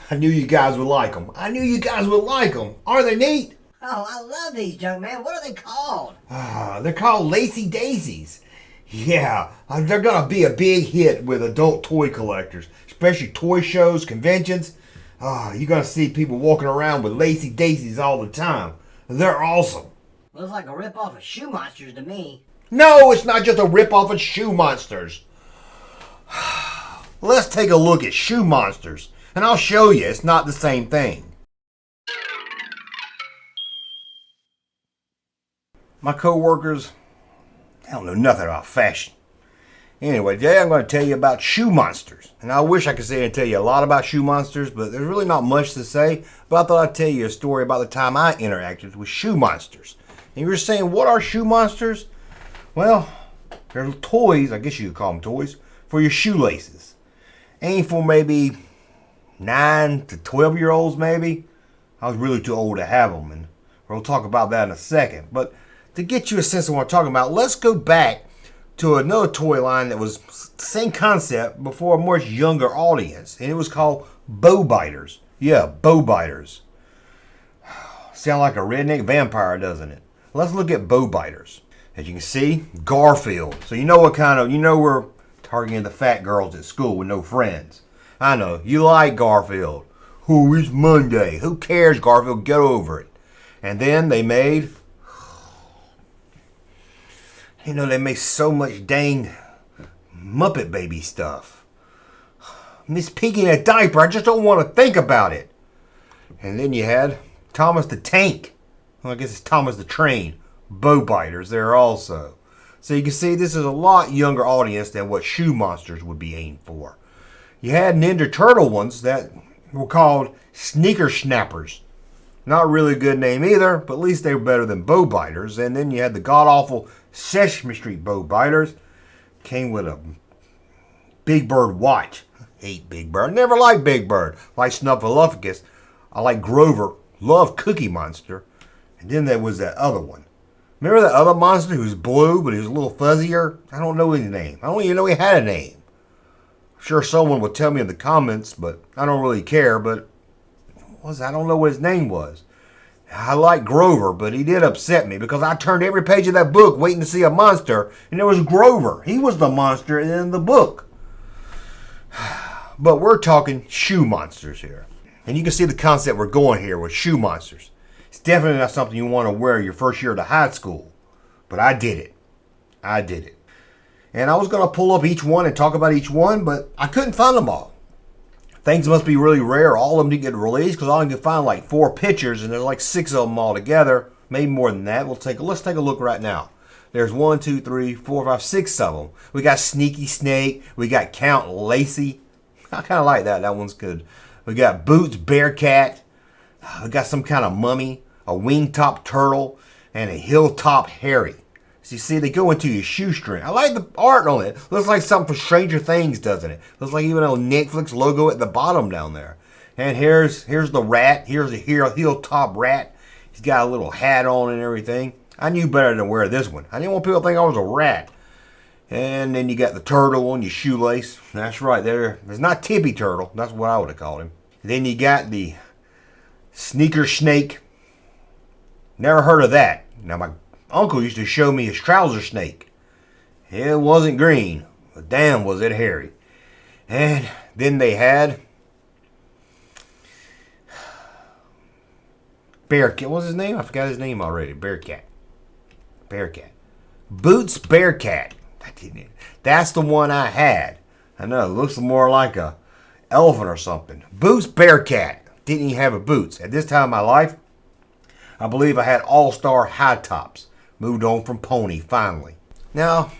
I knew you guys would like them. I knew you guys would like them. Aren't they neat? Oh, I love these, Junkman. What are they called? They're called Lacy Daisies. Yeah, they're gonna be a big hit with adult toy collectors, especially toy shows, conventions. You're gonna see people walking around with Lacy Daisies all the time. They're awesome. Looks like a rip-off of Shoe Monsters to me. No, it's not just a rip-off of Shoe Monsters. Let's take a look at Shoe Monsters, and I'll show you it's not the same thing. My co-workers, they don't know nothing about fashion. Anyway, today I'm going to tell you about Shoe Monsters. And I wish I could say and tell you a lot about Shoe Monsters, but there's really not much to say. But I thought I'd tell you a story about the time I interacted with Shoe Monsters. And you're saying, what are Shoe Monsters? Well, they're toys, I guess you could call them toys, for your shoelaces. Aimed for maybe 9 to 12-year-olds maybe. I was really too old to have them, and we'll talk about that in a second. But to get you a sense of what I'm talking about, let's go back to another toy line that was the same concept before a much younger audience, and it was called Bow Biters. Yeah, Bow Biters. Sound like a redneck vampire, doesn't it? Let's look at Bow Biters. As you can see, Garfield. So you know we're targeting the fat girls at school with no friends. I know, you like Garfield. Oh, it's Monday. Who cares, Garfield? Get over it. And then they made so much dang Muppet Baby stuff. Miss Piggy in a diaper, I just don't want to think about it. And then you had Thomas the Tank. Well, I guess it's Thomas the Train. Bow Biters there also. So you can see this is a lot younger audience than what Shoe Monsters would be aimed for. You had Ninja Turtle ones that were called Sneaker Snappers. Not really a good name either, but at least they were better than Bow Biters. And then you had the god-awful Sesame Street Bow Biters. Came with a Big Bird watch. Hate Big Bird. Never liked Big Bird. Like Snuffleupagus. I like Grover. Love Cookie Monster. And then there was that other one. Remember that other monster who was blue, but he was a little fuzzier? I don't know his name. I don't even know he had a name. I'm sure someone will tell me in the comments, but I don't really care. But I don't know what his name was. I like Grover, but he did upset me because I turned every page of that book waiting to see a monster, and there was Grover. He was the monster in the book. But we're talking Shoe Monsters here. And you can see the concept we're going here with Shoe Monsters. It's definitely not something you want to wear your first year to high school. But I did it. I did it. And I was going to pull up each one and talk about each one, but I couldn't find them all. Things must be really rare. All of them didn't get released because I only could find like 4 pictures, and there's like 6 of them all together. Maybe more than that. Let's take a look right now. There's 1, 2, 3, 4, 5, 6 of them. We got Sneaky Snake. We got Count Lacy. I kind of like that. That one's good. We got Boots Bearcat. We got some kind of mummy, a wing-top turtle, and a hilltop Harry. So you see, they go into your shoestring. I like the art on it. Looks like something for Stranger Things, doesn't it? Looks like even a Netflix logo at the bottom down there. And here's the rat. Here's the hilltop rat. He's got a little hat on and everything. I knew better than wear this one. I didn't want people to think I was a rat. And then you got the turtle on your shoelace. That's right, there's not Tippy Turtle. That's what I would have called him. Then you got the Sneaker Snake. Never heard of that. Now my uncle used to show me his trouser snake. It wasn't green, but damn was it hairy. And then they had Bearcat. What was his name? I forgot his name already. Bearcat. Boots Bearcat. That's the one I had. I know, it looks more like a elephant or something. Boots Bearcat. Didn't even have a boots. At this time in my life, I believe I had all-star high tops. Moved on from pony, finally. Now,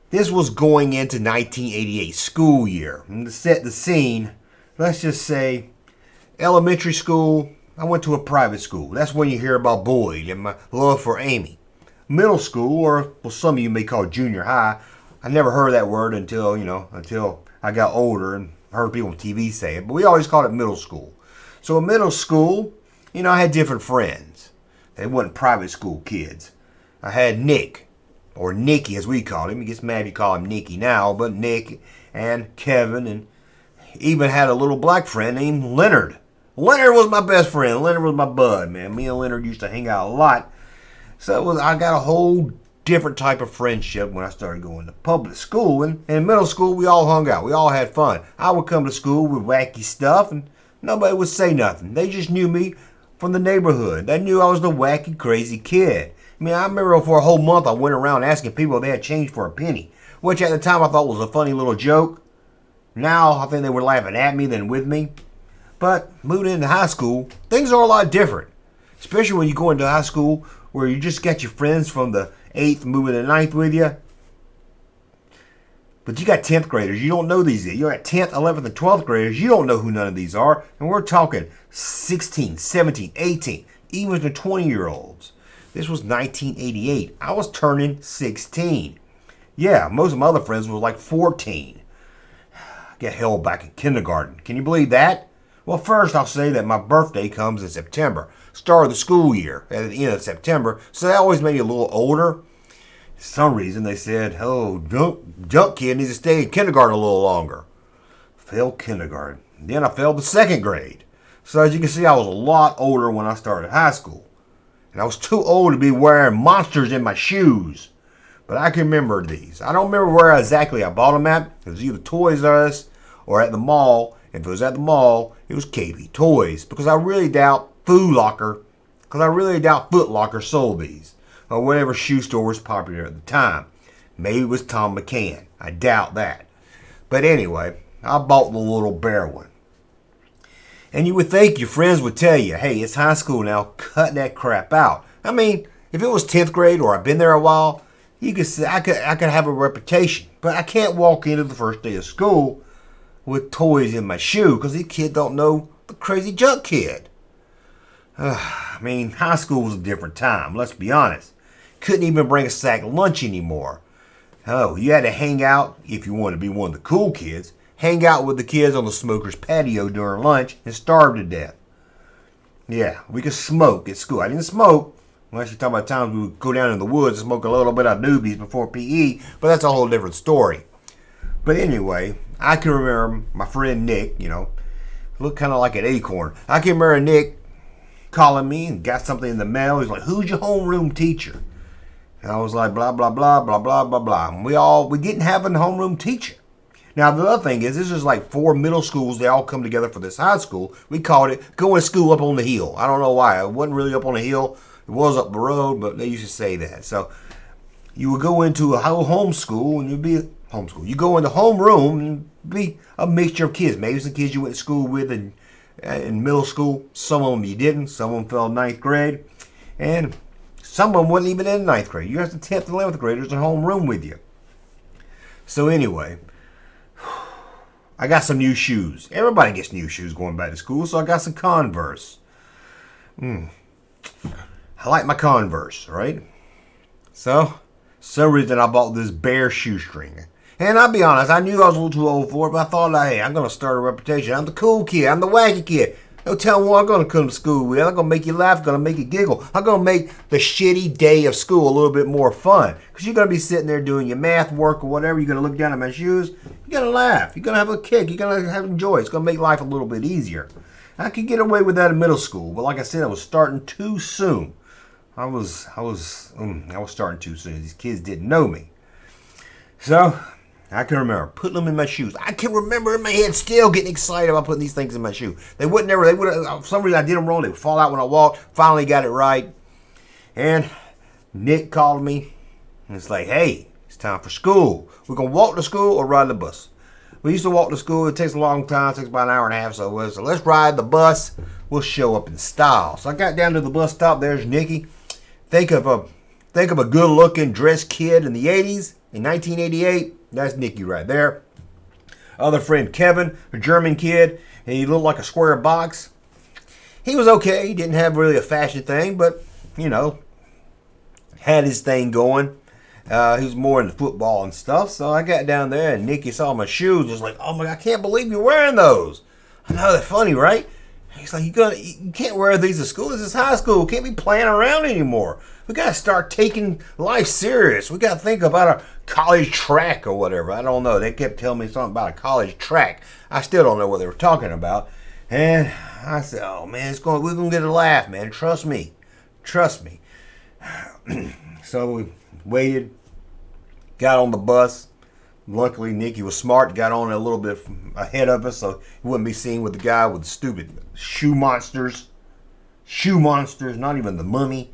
this was going into 1988 school year. And to set the scene, let's just say elementary school, I went to a private school. That's when you hear about Boyd and my love for Amy. Middle school, or well, some of you may call it junior high, I never heard that word until I got older and heard people on TV say it. But we always called it middle school. So in middle school, I had different friends. They weren't private school kids. I had Nick, or Nicky as we call him. He gets mad if you call him Nicky now, but Nick and Kevin and Even had a little black friend named Leonard. Leonard was my best friend. Leonard was my bud, man. Me and Leonard used to hang out a lot. So I got a whole different type of friendship when I started going to public school. And in middle school, we all hung out. We all had fun. I would come to school with wacky stuff, and nobody would say nothing. They just knew me from the neighborhood. They knew I was the wacky, crazy kid. I mean, I remember for a whole month I went around asking people if they had change for a penny, which at the time I thought was a funny little joke. Now I think they were laughing at me than with me. But moving into high school, things are a lot different. Especially when you go into high school where you just got your friends from the 8th moving to 9th with you. But you got 10th graders. You don't know these yet. You got 10th, 11th, and 12th graders. You don't know who none of these are. And we're talking 16, 17, 18, even the 20-year-olds. This was 1988. I was turning 16. Yeah, most of my other friends were like 14. I got held back in kindergarten. Can you believe that? Well, first I'll say that my birthday comes in September. Start of the school year at the end of September. So that always made me a little older. For some reason they said, oh, junk kid needs to stay in kindergarten a little longer. Failed kindergarten. Then I failed the 2nd grade. So as you can see, I was a lot older when I started high school. And I was too old to be wearing monsters in my shoes. But I can remember these. I don't remember where exactly I bought them at. It was either Toys R Us or at the mall. If it was at the mall, it was KB Toys. Because I really doubt Foot Locker sold these. Or whatever shoe store was popular at the time. Maybe it was Tom McCann. I doubt that. But anyway, I bought the little bear one. And you would think your friends would tell you, hey, it's high school now, cut that crap out. I mean, if it was 10th grade or I've been there a while, you could say I could have a reputation. But I can't walk into the first day of school with toys in my shoe because these kids don't know the crazy junk kid. I mean, high school was a different time, let's be honest. Couldn't even bring a sack lunch anymore. Oh, you had to hang out, if you wanted to be one of the cool kids, hang out with the kids on the smoker's patio during lunch and starve to death. Yeah, we could smoke at school. I didn't smoke, unless you're talking about times we would go down in the woods and smoke a little bit of newbies before PE, but that's a whole different story. But anyway, I can remember my friend Nick, looked kind of like an acorn. I can remember Nick calling me and got something in the mail. He's like, who's your homeroom teacher? And I was like, blah, blah, blah, blah, blah, blah, blah. And we didn't have a homeroom teacher. Now, the other thing is, this is like 4 middle schools. They all come together for this high school. We called it going to school up on the hill. I don't know why. It wasn't really up on the hill. It was up the road, but they used to say that. So you would go into a home school, and you'd be homeschool. You go into homeroom and be a mixture of kids. Maybe some kids you went to school with in middle school. Some of them you didn't. Some of them fell 9th grade. And some of them wasn't even in 9th grade. You have the 10th and 11th graders in homeroom with you. So anyway, I got some new shoes. Everybody gets new shoes going back to school, so I got some Converse. I like my Converse, right? So, some reason I bought this bear shoestring. And I'll be honest, I knew I was a little too old for it, but I thought, hey, I'm going to start a reputation. I'm the cool kid. I'm the wacky kid. Don't tell them what I'm going to come to school with. I'm going to make you laugh. I'm going to make you giggle. I'm going to make the shitty day of school a little bit more fun. Because you're going to be sitting there doing your math work or whatever. You're going to look down at my shoes. You're going to laugh. You're going to have a kick. You're going to have enjoy. It's going to make life a little bit easier. I could get away with that in middle school. But like I said, I was starting too soon. I was starting too soon. These kids didn't know me. So I can remember putting them in my shoes. I can remember in my head still getting excited about putting these things in my shoe. They would, for some reason I did them wrong. They would fall out when I walked. Finally got it right. And Nick called me. And it's like, hey, it's time for school. We're going to walk to school or ride the bus. We used to walk to school. It takes a long time. It takes about an hour and a half. So let's ride the bus. We'll show up in style. So I got down to the bus stop. There's Nicky. Think of a good-looking dressed kid in the 80s. In 1988, that's Nicky right there. Other friend Kevin, a German kid, and he looked like a square box. He was okay. He didn't have really a fashion thing, but, had his thing going. He was more into football and stuff. So I got down there, and Nicky saw my shoes. Was like, oh, my God, I can't believe you're wearing those. I know, they're funny, right? He's like, you can't wear these to school. This is high school. We can't be playing around anymore. We got to start taking life serious. We got to think about a college track or whatever. I don't know. They kept telling me something about a college track. I still don't know what they were talking about. And I said, oh, man, we're going to get a laugh, man. Trust me. Trust me. So we waited, got on the bus. Luckily, Nikki was smart, got on a little bit ahead of us so he wouldn't be seen with the guy with the stupid shoe monsters. Shoe monsters, not even the mummy.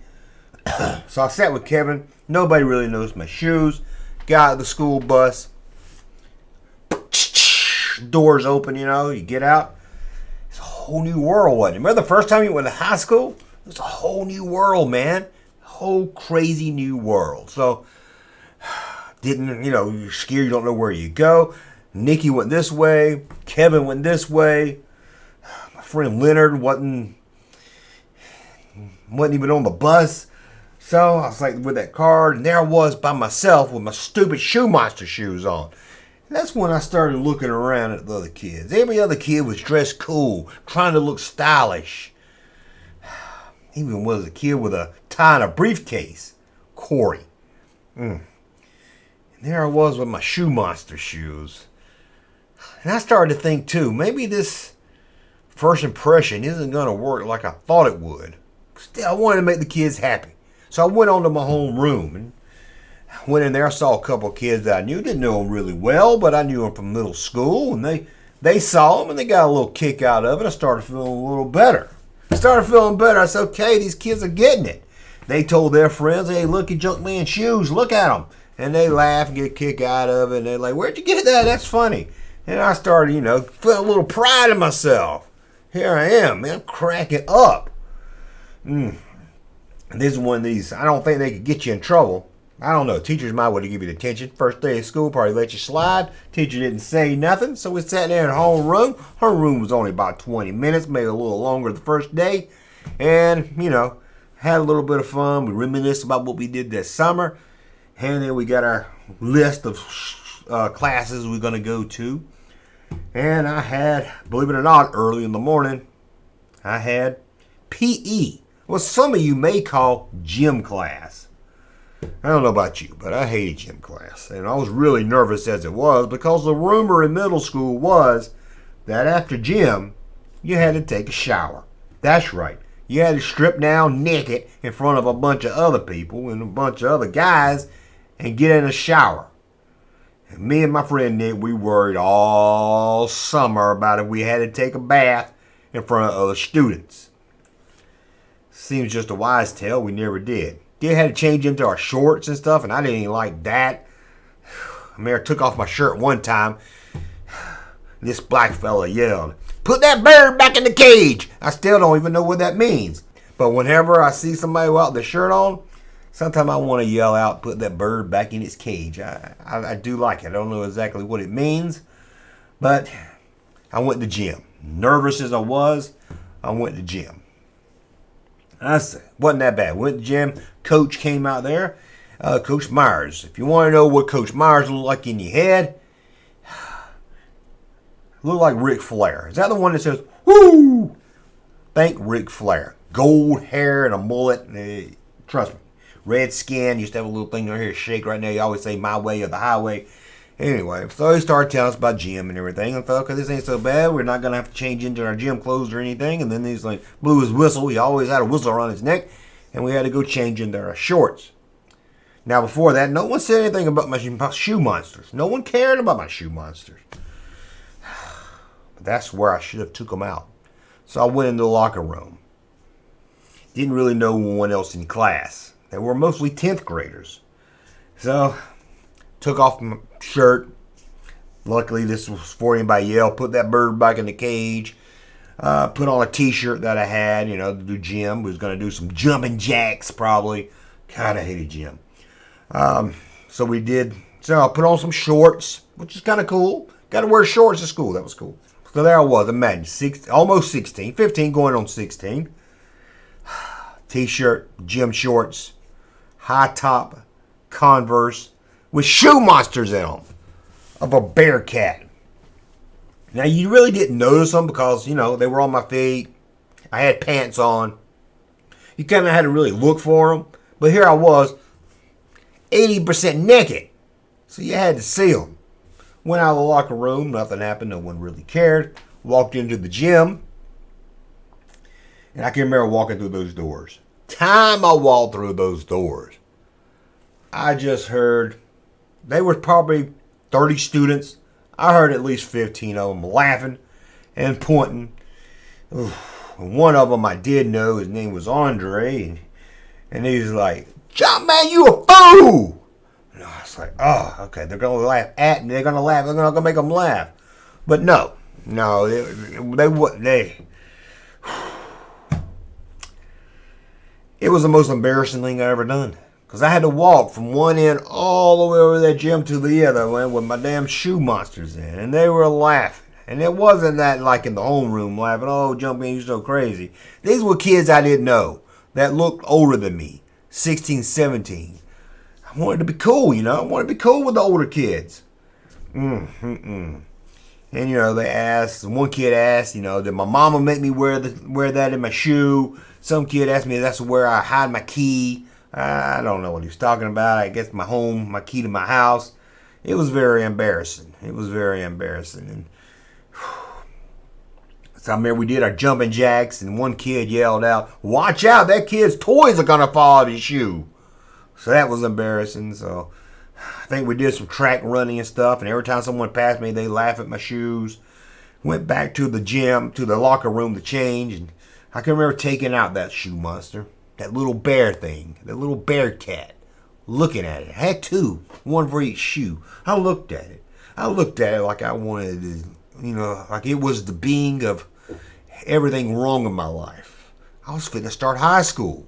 So I sat with Kevin. Nobody really noticed my shoes. Got out of the school bus. Doors open, you get out. It's a whole new world, wasn't it? Remember the first time you went to high school? It was a whole new world, man. Whole crazy new world. So you're scared, you don't know where you go. Nikki went this way. Kevin went this way. My friend Leonard wasn't even on the bus. So I was like with that card, and there I was by myself with my stupid shoe monster shoes on. And that's when I started looking around at the other kids. Every other kid was dressed cool, trying to look stylish. Even was a kid with a tie and a briefcase. Corey. And there I was with my shoe monster shoes. And I started to think too, maybe this first impression isn't going to work like I thought it would. Still, I wanted to make the kids happy. So I went on to my home room and went in there. I saw a couple of kids that I knew. Didn't know them really well, but I knew them from middle school. And they saw them and they got a little kick out of it. I started feeling a little better. I said, okay, these kids are getting it. They told their friends, hey, look at Junkman shoes. Look at them. And they laugh and get a kick out of it. And they're like, where'd you get that? That's funny. And I started, feeling a little pride in myself. Here I am, man. I'm cracking up. And this is one of these, I don't think they could get you in trouble. I don't know. Teachers might want to give you attention. First day of school, probably let you slide. Teacher didn't say nothing. So we sat there in her room. Her room was only about 20 minutes, maybe a little longer the first day. And, had a little bit of fun. We reminisced about what we did this summer. And then we got our list of classes we're going to go to. And I had, believe it or not, early in the morning, I had PE. What some of you may call gym class. I don't know about you, but I hated gym class. And I was really nervous as it was because the rumor in middle school was that after gym, you had to take a shower. That's right. You had to strip down naked in front of a bunch of other people and a bunch of other guys and get in a shower. And me and my friend Nick, we worried all summer about if we had to take a bath in front of other students. Seems just a wise tale, we never did. Did had to change into our shorts and stuff, and I didn't even like that. I took off my shirt one time. This black fella yelled, "Put that bird back in the cage!" I still don't even know what that means. But whenever I see somebody without their shirt on, sometimes I want to yell out, "Put that bird back in its cage." I do like it. I don't know exactly what it means, but I went to gym. Nervous as I was, I went to gym. I said, wasn't that bad. Went to gym. Coach came out there. Coach Myers. If you want to know what Coach Myers looked like in your head, looked like Ric Flair. Is that the one that says, "Woo"? Thank Ric Flair. Gold hair and a mullet. Trust me. Red skin. Used to have a little thing in her hair shake right now. You always say my way or the highway. Anyway, so he started telling us about gym and everything. I thought, okay, this ain't so bad. We're not going to have to change into our gym clothes or anything. And then he's like, blew his whistle. He always had a whistle around his neck. And we had to go change into our shorts. Now, before that, no one said anything about my shoe monsters. No one cared about my shoe monsters. But that's where I should have took them out. So I went into the locker room. Didn't really know anyone else in class. They were mostly 10th graders. So took off my shirt. Luckily, this was for anybody yell, "Put that bird back in the cage." Put on a t-shirt that I had, to do gym. We was going to do some jumping jacks probably. God, I hated gym. So we did. So I put on some shorts, which is kind of cool. Got to wear shorts to school. That was cool. So there I was. Imagine, almost 16. 15 going on 16. T-shirt, gym shorts, high top, Converse, with shoe monsters in them of a bear cat. Now, you really didn't notice them because, they were on my feet. I had pants on. You kind of had to really look for them. But here I was, 80% naked. So you had to see them. Went out of the locker room. Nothing happened. No one really cared. Walked into the gym. And I can remember walking through those doors. Time I walked through those doors, I just heard, they were probably 30 students. I heard at least 15 of them laughing and pointing. One of them I did know, his name was Andre, and he was like, Junkman, you a fool! And I was like, oh, okay, they're going to laugh at me, they're going to laugh, they're going to make them laugh. But no, it was the most embarrassing thing I ever done. Because I had to walk from one end all the way over that gym to the other end with my damn shoe monsters in. And they were laughing. And it wasn't that like in the homeroom laughing, oh, Junkman, you're so crazy. These were kids I didn't know that looked older than me, 16, 17. I wanted to be cool, you know. I wanted to be cool with the older kids. And, you know, they asked, one kid asked, you know, did my mama make me wear that in my shoe? Some kid asked me if that's where I hide my key. I don't know what he was talking about. I guess my key to my house. It was very embarrassing. And so I remember we did our jumping jacks, and one kid yelled out, watch out, that kid's toys are going to fall out of his shoe. So that was embarrassing. So I think we did some track running and stuff, and every time someone passed me, they laugh at my shoes. Went back to the gym, to the locker room to change, and I can remember taking out that shoe monster, that little bear thing, that little bear cat, looking at it. I had two, one for each shoe. I looked at it like I wanted to, you know, like it was the being of everything wrong in my life. I was fitting to start high school.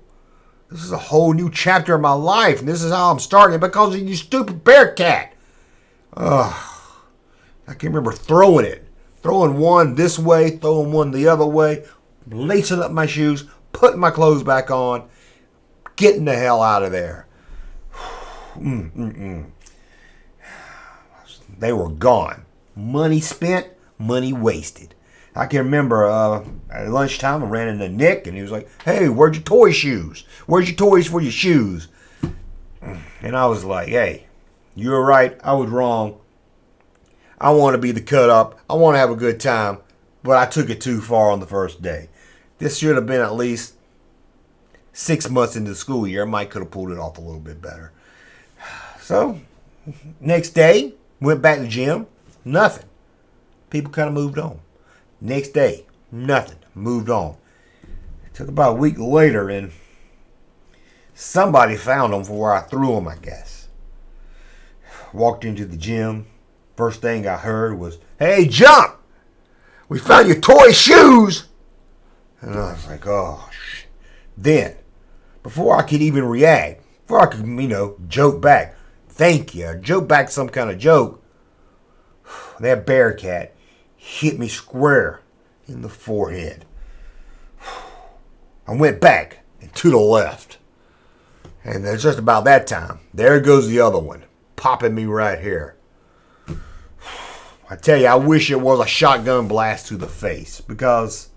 This is a whole new chapter of my life, and this is how I'm starting it because of you stupid bear cat. I can remember throwing one this way, throwing one the other way, lacing up my shoes, putting my clothes back on, getting the hell out of there. They were gone. Money spent, money wasted. I can remember at lunchtime I ran into Nick and he was like, hey, where'd your toy shoes? Where's your toys for your shoes? And I was like, hey, you were right. I was wrong. I want to be the cut up. I want to have a good time. But I took it too far on the first day. This should have been at least 6 months into the school year. I might could have pulled it off a little bit better. So, next day, went back to the gym. Nothing. People kind of moved on. Next day, nothing. Moved on. It took about a week later, and somebody found them for where I threw them, I guess. Walked into the gym. First thing I heard was, hey, Jump! We found your toy shoes! And I was like, oh, shit. Then, before I could even react, before I could, you know, joke back, thank you, joke back some kind of joke, that bear cat hit me square in the forehead. I went back and to the left. And it's just about that time, there goes the other one, popping me right here. I tell you, I wish it was a shotgun blast to the face because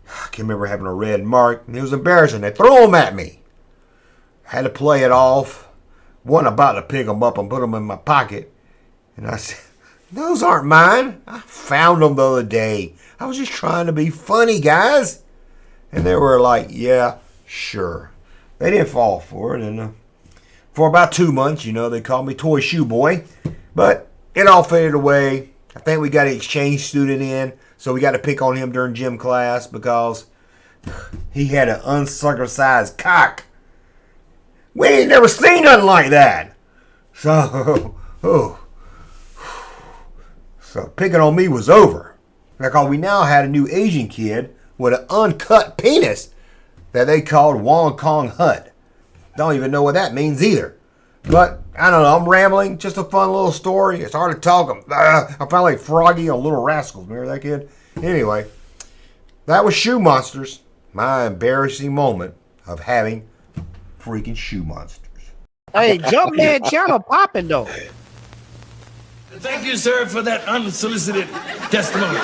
I can remember having a red mark, and it was embarrassing. They threw them at me. I had to play it off. Wasn't about to pick them up and put them in my pocket. And I said, those aren't mine. I found them the other day. I was just trying to be funny, guys. And they were like, yeah, sure. They didn't fall for it. And for about 2 months, you know, they called me Toy Shoe Boy. But it all faded away. I think we got an exchange student in, so we got to pick on him during gym class because he had an uncircumcised cock. We ain't never seen nothing like that. So picking on me was over. Because we now had a new Asian kid with an uncut penis that they called Wong Kong Hut. Don't even know what that means either. But, I don't know, I'm rambling. Just a fun little story. It's hard to talk. I'm finally like Froggy on Little Rascals. Remember that kid? Anyway, that was Shoe Monsters. My embarrassing moment of having freaking shoe monsters. Hey, Junkman channel popping though. Thank you, sir, for that unsolicited testimony.